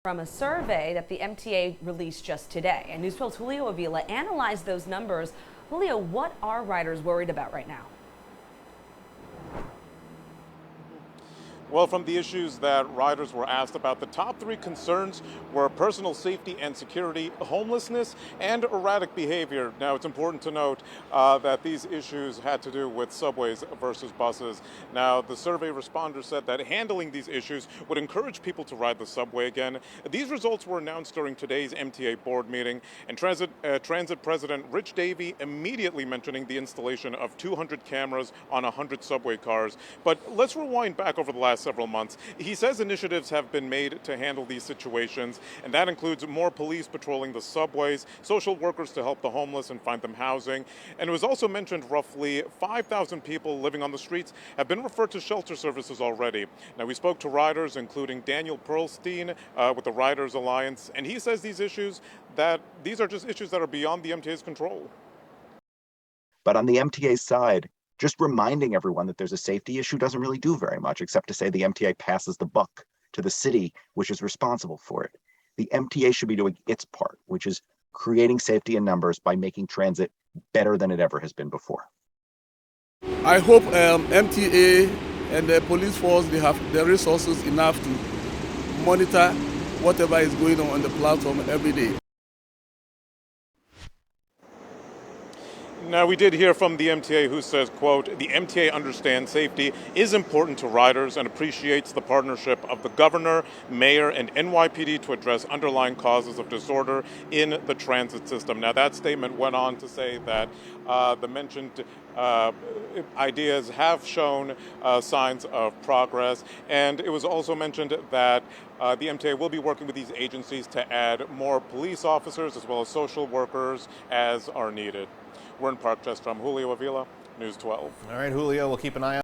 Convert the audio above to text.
From a survey that the MTA released just today. And News 12's Julio Avila analyzed those numbers. Julio, what are riders worried about right now? Well, from the issues that riders were asked about, the top three concerns were personal safety and security, homelessness, and erratic behavior. Now, it's important to note that these issues had to do with subways versus buses. Now, the survey responders said that handling these issues would encourage people to ride the subway again. These results were announced during today's MTA board meeting, and Transit President Rich Davey immediately mentioning the installation of 200 cameras on 100 subway cars. But let's rewind back over the last several months. He says initiatives have been made to handle these situations, and that includes more police patrolling the subways, social workers to help the homeless and find them housing. And it was also mentioned roughly 5,000 people living on the streets have been referred to shelter services already. Now, we spoke to riders, including Daniel Pearlstein with the Riders Alliance, and he says these are just issues that are beyond the MTA's control. But on the MTA side, just reminding everyone that there's a safety issue doesn't really do very much, except to say the MTA passes the buck to the city, which is responsible for it. The MTA should be doing its part, which is creating safety in numbers by making transit better than it ever has been before. I hope MTA and the police force, they have the resources enough to monitor whatever is going on the platform every day. Now, we did hear from the MTA, who says, quote, the MTA understands safety is important to riders and appreciates the partnership of the governor, mayor, and NYPD to address underlying causes of disorder in the transit system. Now, that statement went on to say that the mentioned ideas have shown signs of progress, and it was also mentioned that the MTA will be working with these agencies to add more police officers as well as social workers as are needed. We're in Park Chester. I'm Julio Avila, News 12. All right, Julio, we'll keep an eye on